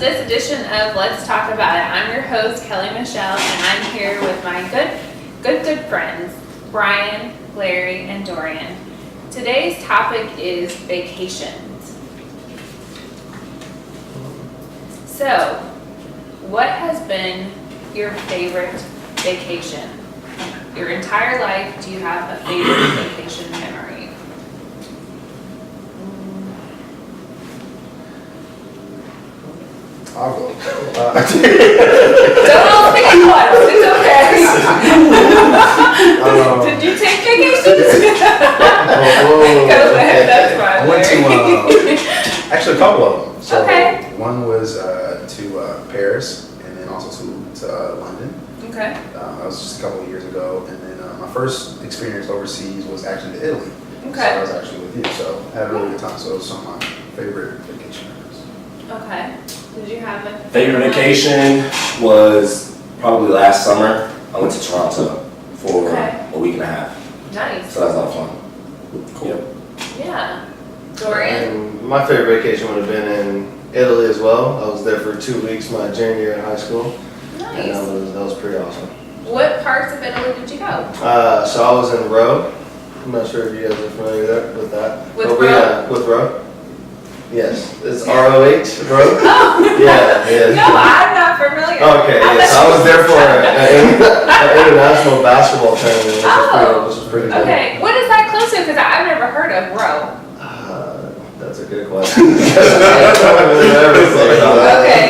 this edition of Let's Talk About It. I'm your host, Kelley Michelle, and I'm here with my good friends, Brian, Larry, and Dorian. Today's topic is vacations. So, what has been your favorite vacation? Your entire life, do you have a favorite vacation memory? I'll go. Don't all pick at once. It's okay. Did you take vacations? Go ahead. That's fine. I went to actually a couple of them. So Okay. one was to Paris, and then also to London. Okay. That was just a couple of years ago, and then my first experience overseas was actually to Italy. So Okay. I was actually with you, so I had a really good time. So it was some of my favorite vacation memories. Okay. Did you have a Favorite vacation was probably last summer. I went to Toronto for Okay. a week and a half. Nice. So that was a lot of fun. Cool. Yep. Yeah. Dorian. And my favorite vacation would have been in Italy as well. I was there for 2 weeks my junior year in high school, and Nice. that was pretty awesome. What parts of Italy did you go? So I was in Rome. I'm not sure if you guys are familiar with that. With But Rome? with Rome. Yes, it's ROH, Rome. Oh. Yeah. No, I'm not familiar. Okay, yes, I was there for an international basketball tournament, which was pretty good. Okay. What is that close to? Because I've never heard of Roe. That's a good question. Okay.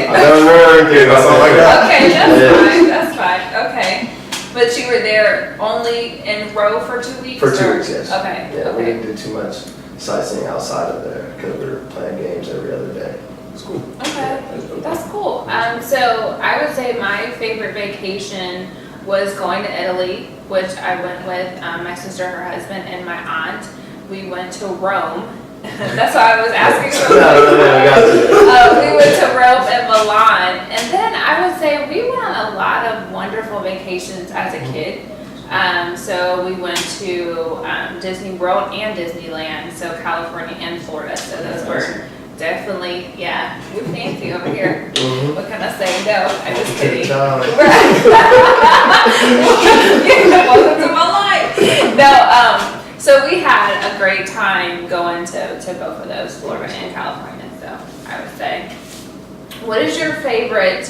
I don't remember anything about That's all I got. Okay, Yeah. that's fine. Okay. But you were there only in Roe for 2 weeks? For 2 or- weeks, yes. Okay. Yeah, we Okay. didn't do too much sightseeing outside of there because we were playing games every other day. It's cool. Okay. That's cool. So I would say my favorite vacation was going to Italy, which I went with my sister, her husband, and my aunt. We went to Rome. That's why I was asking. No, I got you. We went to Rome and Milan, and then I would say we went on a lot of wonderful vacations as a kid. So we went to Disney World and Disneyland, so California and Florida. So those were definitely, yeah, we're fancy over here. What can I say? No, I'm just kidding. Welcome to my life. No, so we had a great time going to both of those, Florida and California. So I would say, what is your favorite?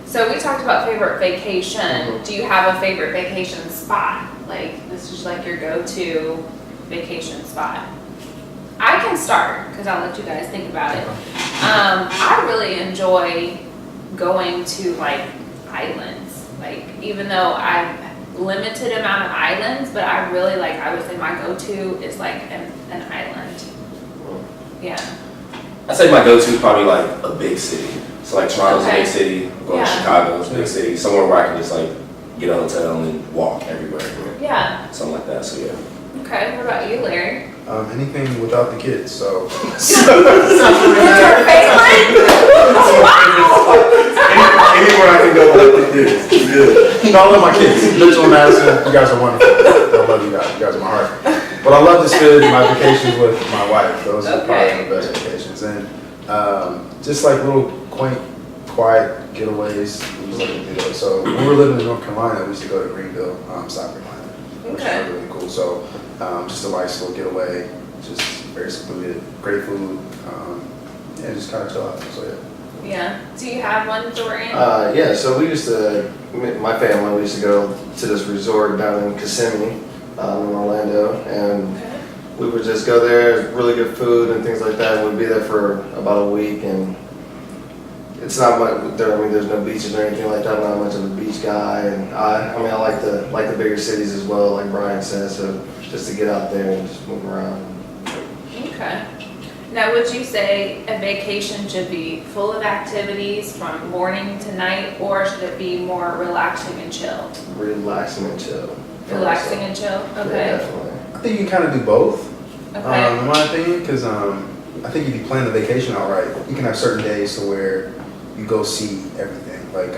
So we talked about favorite vacation. Do you have a favorite vacation spot? Like this is like your go-to vacation spot. I can start because I'll let you guys think about it. I really enjoy going to like islands. Like even though I've limited amount of islands, but I really like. I would say my go-to is like an island. Yeah. I'd say my go-to is probably like a big city. So like Toronto's Okay. a big city, going Yeah. to Chicago's a big city, somewhere where I can just like get a hotel and then walk everywhere. Yeah. Something like that, so yeah. Okay. What about you, Larry? Anything without the kids. So. What's your favorite? Wow. Anywhere I can go with the kids. Good. No, I love my kids. Mitchell and Madison, you guys are wonderful. I love you guys. You guys are my heart. But I love to spend my vacations with my wife. Those are probably the best vacations. And just like little quaint, quiet getaways. We just like to do those. So when we were living in North Carolina, we used to go to Greenville, South Carolina, which Okay. was really cool. So just a nice little getaway, just very secluded, great food, and just kind of chill out. So yeah. Yeah. Do you have one, Dorian? Yeah, so we used to, my family, we used to go to this resort down in Kissimmee, in Orlando, and Okay. we would just go there, really good food and things like that. We'd be there for about a week, and it's not much there. I mean, there's no beaches or anything like that. I'm not much of a beach guy, and I mean, I like the bigger cities as well, like Brian says. So just to get out there and just move around. Okay. Now, would you say a vacation should be full of activities from morning to night, or should it be more relaxing and chill? Relaxing and chill. Relaxing and chill? Yeah, Okay. definitely. I think you can kind of do both. Okay. In my opinion, because I think if you plan the vacation out right, you can have certain days to where you go see everything. Like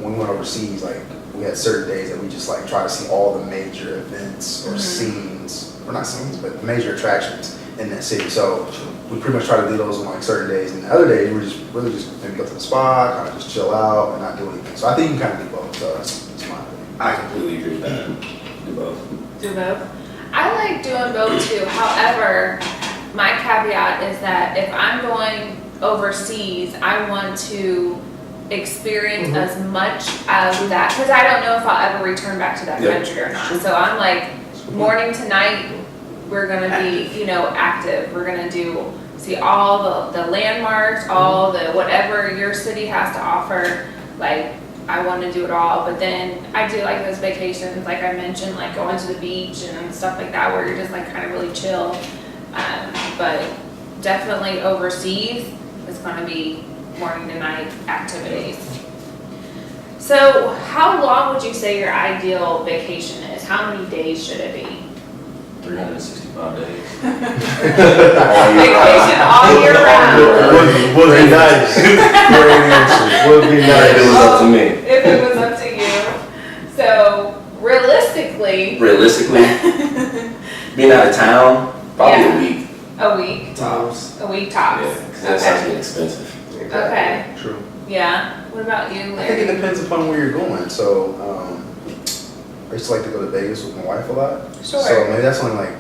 when we went overseas, like we had certain days that we just like try to see all the major events or scenes, or not scenes, but major attractions. in that city. So we pretty much try to do those on like certain days, and the other days we just really just maybe go to the spa, kind of just chill out and not do anything. So I think you can kind of do both. So that's my opinion. I completely agree with that. Do both. Do both. I like doing both too. However, my caveat is that if I'm going overseas, I want to experience as much of that, because I don't know if I'll ever return back to that Yeah. country or not. So I'm like, morning to night, we're gonna be, you know, active. We're gonna see all the landmarks, all the whatever your city has to offer. Like, I want to do it all, but then I do like those vacations, like I mentioned, like going to the beach and stuff like that, where you're just like kind of really chill. But definitely overseas is going to be morning to night activities. So how long would you say your ideal vacation is? How many days should it be? 365 days. Vacation all year round. Would be nice. Would be nice. It was up to me. If it was up to you. So realistically, Being out of town, probably Yeah. a week. a week Tops. tops. Yeah, because that starts getting expensive. Okay. True. Yeah. What about you, I think it Larry? depends upon where you're going. So I used to like to go to Vegas with my wife a lot. Sure. So maybe that's only like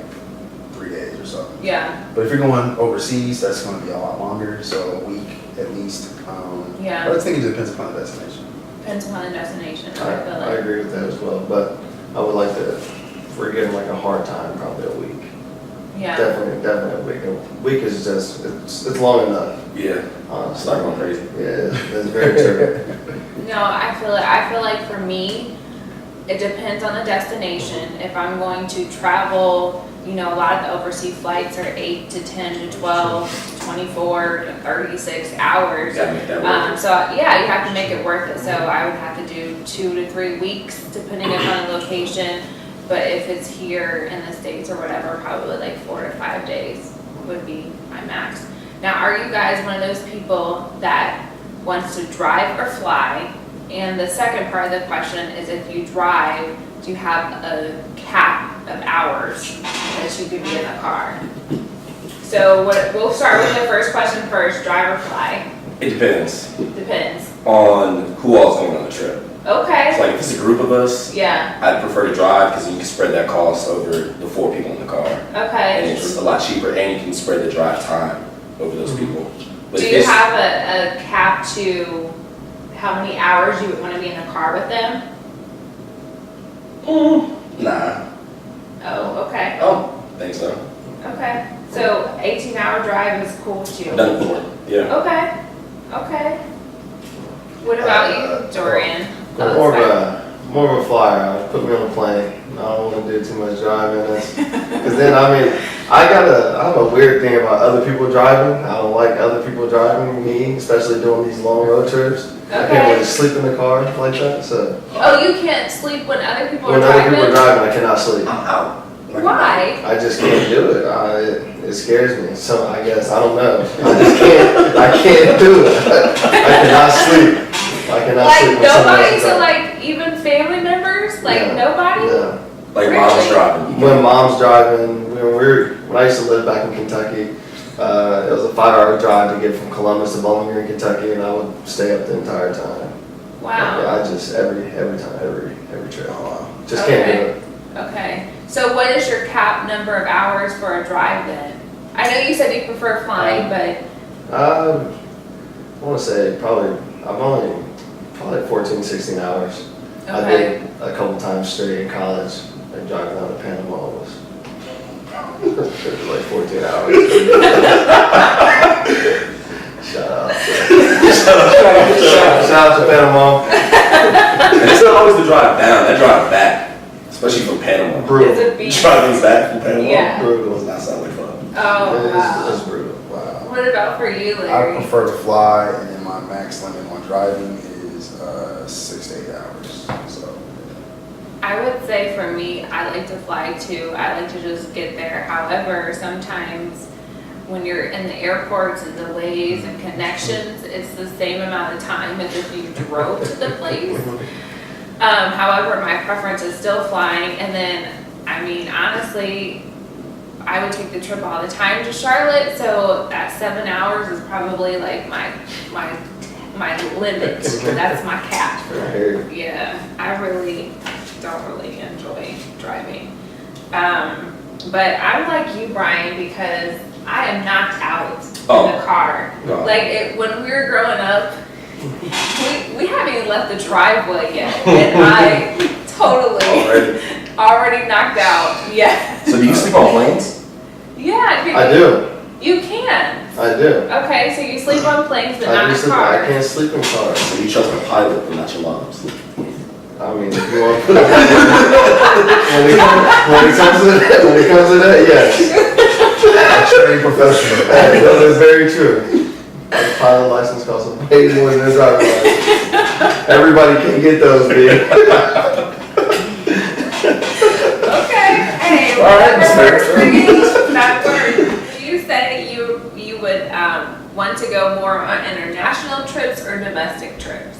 3 days or so. Yeah. But if you're going overseas, that's going to be a lot longer. So a week at least. Yeah. But I think it depends upon the destination. Depends upon the destination. I feel I like. agree with that as well, but I would like to, if we're getting like a hard time, probably a week. Yeah. Definitely a week. A week is just, it's long enough, Yeah, it's honestly. not going crazy. Yeah, that's very true. No, I feel like for me, it depends on the destination. If I'm going to travel, you know, a lot of the overseas flights are 8 to 10 to 12, 24 to 36 hours. You gotta make that work. So yeah, you have to make it worth it. So I would have to do 2 to 3 weeks, depending upon the location. But if it's here in the States or whatever, probably like 4 to 5 days would be my max. Now, are you guys one of those people that wants to drive or fly? And the second part of the question is, if you drive, do you have a cap of hours that you could be in the car? So we'll start with the first question first, drive or fly? It depends Depends. on who all's going on the trip. So Okay, like if it's a group of us, yeah, I'd prefer to drive because you can spread that cost over the 4 people in the car. And okay. it's a lot cheaper and you can spread the drive time over those people. But Do if you it's- have a cap to how many hours you would want to be in the car with them? Nah, Oh, okay, I don't think so. okay. So 18-hour drive is cool with you? I've done it before, yeah. Okay, okay. What about you, Dorian? More of a flyer. Put me on a plane. I don't want to do too much driving. Because then, I mean, I have a weird thing about other people driving. I don't like other people driving me, especially doing these long road trips. I can't Okay. really sleep in the car like that. So Oh, you can't sleep when other people are when other people are driving? driving, I cannot sleep. I'm out. Why? I just can't do it. It scares me. So I guess I don't know. I can't do it. I cannot sleep. I cannot Like sleep when someone else nobody, is so driving. like even family members, like No, nobody? No. Like Really? mom's driving. When mom's driving, when I used to live back in Kentucky, it was a 5-hour drive to get from Columbus to Bowling Green, Kentucky, and I would stay up the entire time. Wow. I just every time, every trip. Oh, wow. Just can't do it. Okay. So what is your cap number of hours for a drive then? I know you said you prefer flying, but I want to say probably 14, 16 hours. I okay. did a couple times straight in college, and driving out of Panama was like 14 hours. Shout out. Shout out to Panama. And it's not always the drive down, that drive back, especially from Panama. Is Brutal. it beach? Driving back from Panama Yeah. Brutal. does not sound like fun. Oh, wow. It's brutal. Wow. What about for you, I Larry? prefer to fly, and then my max limit on driving is 6 to 8 hours. So I would say for me, I like to fly too. I like to just get there. However, sometimes when you're in the airports and delays and connections, it's the same amount of time as if you drove to the place. However, my preference is still flying. And then, I mean, honestly, I would take the trip all the time to Charlotte, so that 7 hours is probably like my limit. That's my cap. I hear you. Yeah, I really don't really enjoy driving. But I'm like you, Brian, because I am knocked out in the car. No. Like when we were growing up, we haven't even left the driveway yet, and I totally already knocked out. Yeah. So do you sleep on planes? Yeah. I do. You can. I do. Okay, so you sleep on planes, but I not do in sleep. I cars. can't sleep in cars. So you trust the pilot but not your mom? I mean, if you want to put it when it comes to that, yes. Trained professional. That is very true. A pilot license costs way more than a driver's license. Everybody can get those, dude. Okay, hey, All right, whatever works for Mr. you, that works. You said you would want to go more on international trips or domestic trips?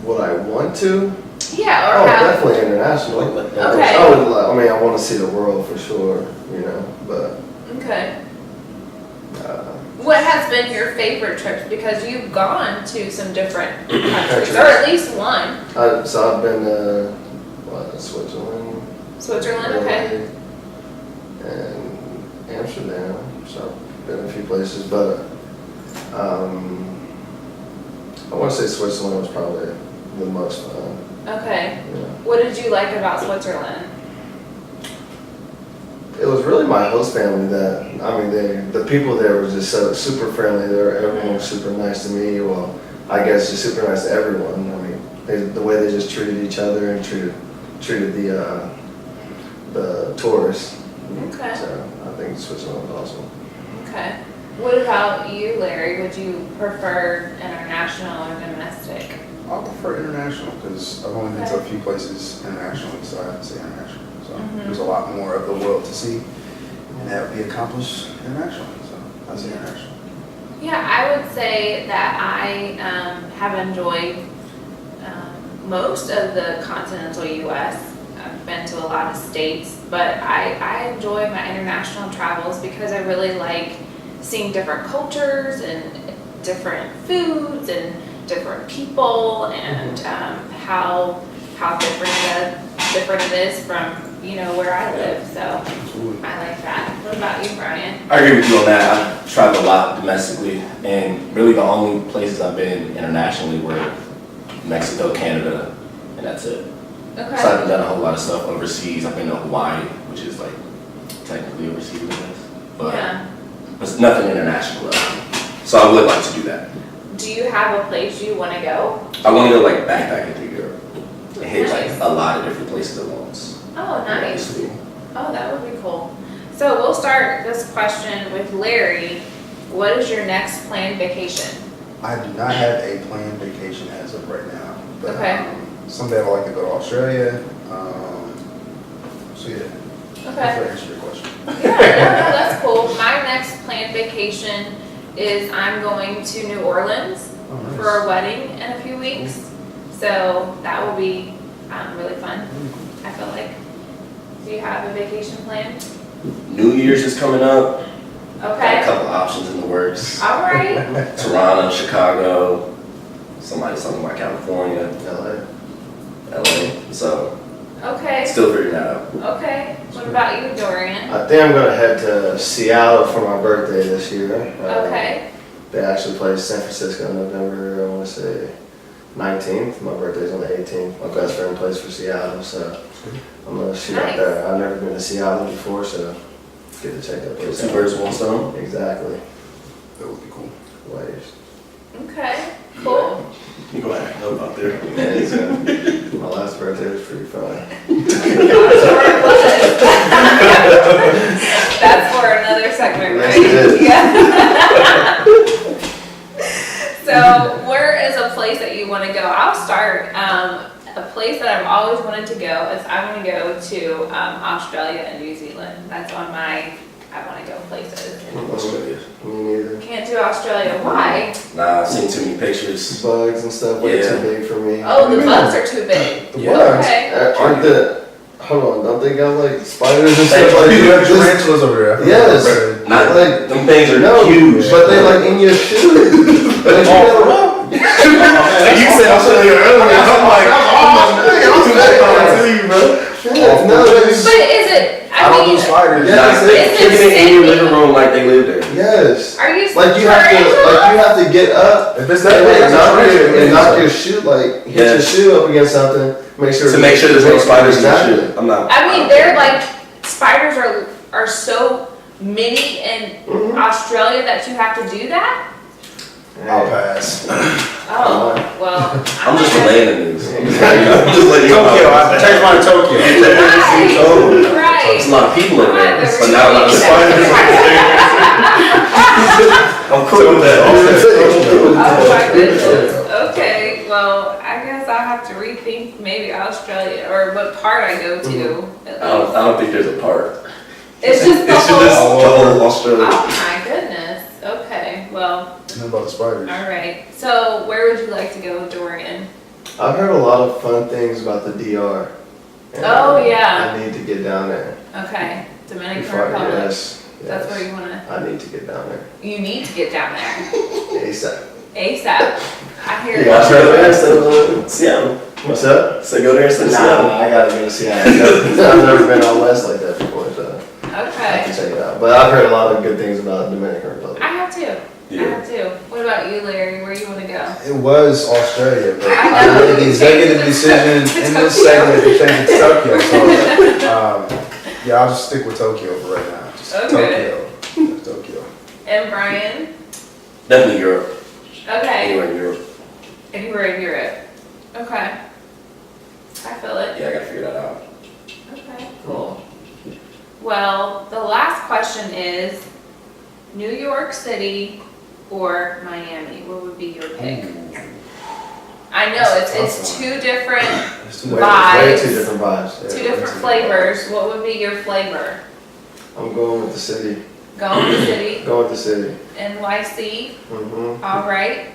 Would I want to? Yeah, or Oh, have. definitely international. Okay. I want to see the world for sure, you know, but Okay. What has been your favorite trips? Because you've gone to some different countries, or at least one. so I've been to Switzerland, Switzerland, okay. and Amsterdam. So I've been a few places, but I want to say Switzerland was probably the most fun. Okay. You know. What did you like about Switzerland? It was really my host family the people there were just so super friendly. Everyone was super nice to me. Well, I guess just super nice to everyone. I mean, the way they just treated each other and treated the tourists. Okay. So I think Switzerland was awesome. Okay. What about you, Larry? Would you prefer international or domestic? I prefer international because I've only been to a few places internationally, so I have to say international. So there's a lot more of the world to see, and that would be accomplished internationally. So I say international. Yeah, I would say that I have enjoyed most of the continental U.S. I've been to a lot of states, but I enjoy my international travels because I really like seeing different cultures and different foods and different people and how different it is from where I live. So I like that. What about you, Brian? I agree with you on that. I've traveled a lot domestically, and really the only places I've been internationally were Mexico, Canada, and that's it. Okay. So I haven't done a whole lot of stuff overseas. I've been to Hawaii, which is like technically overseas, I guess. But it's nothing international though. So I would like to do that. Do you have a place you want to go? I want to go like backpacking through Europe and hit Nice. like a lot of different places at once. Oh, nice. Honestly. Oh, that would be cool. So we'll start this question with Larry. What is your next planned vacation? I do not have a planned vacation as of right now, but Okay. Someday I'd like to go to Australia. So yeah, Okay. hopefully I answered your question. Yeah, no, that's cool. My next planned vacation is I'm going to New Orleans Oh, nice. for a wedding in a few weeks. So that will be really fun, I feel like. Do you have a vacation planned? New Year's is coming up. Got a Okay. couple options in the works. All right. Toronto, Chicago, something about California, LA. LA. So Okay. still figuring that out. Okay. What about you, Dorian? I think I'm gonna head to Seattle for my birthday this year. Okay. They actually play San Francisco in November, I want to say 19th. My birthday's on the 18th. My best friend plays for Seattle, so I'm going to shoot Nice. out there. I've never been to Seattle before, so get to check that place Two out. birds, one stone. Exactly. That would be cool. Waves. Okay. Cool. You go ahead. Go out there. Yeah, so my last birthday was pretty fun. That's for another segment, right? Yes, it is. Yeah. So, where is a place that you want to go? I'll start. A place that I've always wanted to go is I want to go to Australia and New Zealand. That's on my I want to go places. Australia. Me neither. Can't do Australia. Why? Nah, I've seen too many pictures. Bugs and stuff way Yeah. too big for me. Oh, the bugs are too big. The Yeah. bugs Okay. aren't the Hold on, don't they got like spiders and They- stuff like You have that? tarantulas over there. I forgot Yes. about that. Not Like, them things are no, huge. but they like in your shoe. Like, you never- Like you said Australia earlier. I'm like, Yeah, no, But it's, is it, I don't do mean, spiders. Yes, Nah, Is it keeping it in your sitting? living room like they live there. yes. are you Like you have to get up If it's and that big, like it's a tarantula. knock your shoe, like hit your Yes. shoe up against something. Make sure To make sure there's no spiders in your Exactly. shoe. I'm not. I mean, they're like, spiders are so many in Mhm. Australia that you have to do that? I'll pass. Oh, well. I'm just relaying the news. I'm Exactly. just letting you know. Tokyo, I changed mine to Tokyo. Right. There's a lot of people in there, Right, but not a lot of spiders. I'm cool with that. Oh my goodness. Okay, well, I guess I'll have to rethink maybe Australia or what part I go to. At I least. don't think there's a part. It's just the It's just whole. the whole Australia. Oh my goodness. Okay, well, I know about the spiders. all right. So, where would you like to go, Dorian? I've heard a lot of fun things about the DR. and Oh, yeah. I need to get down there. Okay, Dominican Before- Republic. yes, That's yes. where you wanna. I need to get down there You need to get down there ASAP. ASAP. I hear Yeah, I'd rather there you. instead of Seattle. What's up? So go there instead of Nah, Seattle. I gotta go to Seattle. I've never been out west like that before, so I have Okay, to check it out. But I've heard a lot of good things about Dominican Republic. I have too. I Yeah. have too. What about you, Larry? Where you want to go? It was Australia, but I I know, made the you executive changed decision it to in this Tokyo. segment to change it to Tokyo. So, yeah, I'll just stick with Tokyo for right now. Just Okay. Tokyo. Just Tokyo. And Brian? Definitely Europe. Okay. Anywhere in Europe. Anywhere in Europe. Okay. I feel it. Yeah, I gotta figure that out. Okay, cool. Well, the last question is New York City or Miami? What would be your pick? I know it's That's a two different It's too Way, late. way Vibes. two different vibes. Yeah, two way different flavors. What would be your flavor? I'm going with the city. Going to the city, Going with the city. NYC. hmm All right.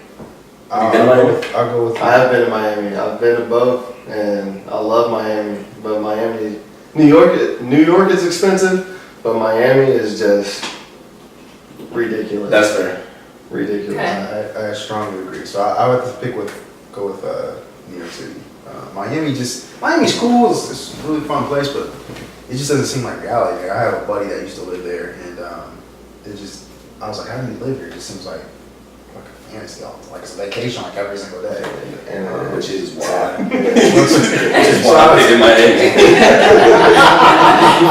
I'll go with. I have been to Miami. I've been to both, and I love Miami. But Miami, New York is expensive, but Miami is just ridiculous. That's fair. ridiculous. Okay. I strongly agree. So I would have to go with New York City. Miami's cool. It's a really fun place, but it just doesn't seem like reality. Like, I have a buddy that used to live there, and I was like, how do you live here? It just seems like a fantasy. Like it's a vacation like every single day. And Which is why. Which Which is why I'm picking Miami.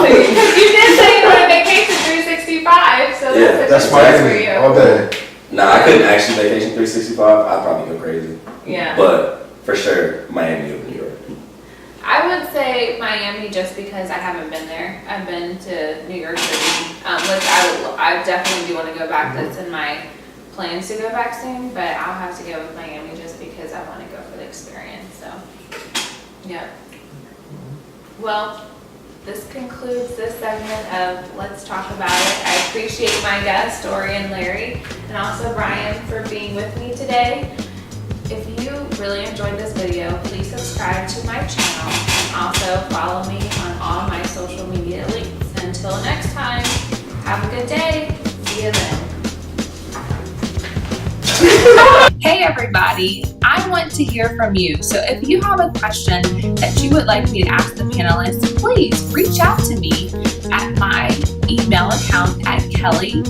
Because you did say you were on vacation 365, so Yeah, that's That's a good choice Miami for all day. Nah, I couldn't actually vacation 365. I'd probably go crazy. you. Yeah. But for sure, Miami over New York. I would say Miami just because I haven't been there. I've been to New York City, which I definitely do want to go back. That's in my plans to go back soon, but I'll have to go with Miami just because I want to go for the experience. So, yeah. Well, this concludes this segment of Let's Talk About It. I appreciate my guests, Dory and Larry, and also Brian for being with me today. If you really enjoyed this video, please subscribe to my channel and also follow me on all my social media links. Until next time, have a good day. See you then. Hey everybody, I want to hear from you. So if you have a question that you would like me to ask the panelists, please reach out to me at my email account at Kelley,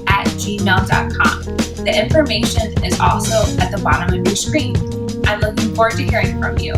KELLEY.LTAI@gmail.com. The information is also at the bottom of your screen. I'm looking forward to hearing from you.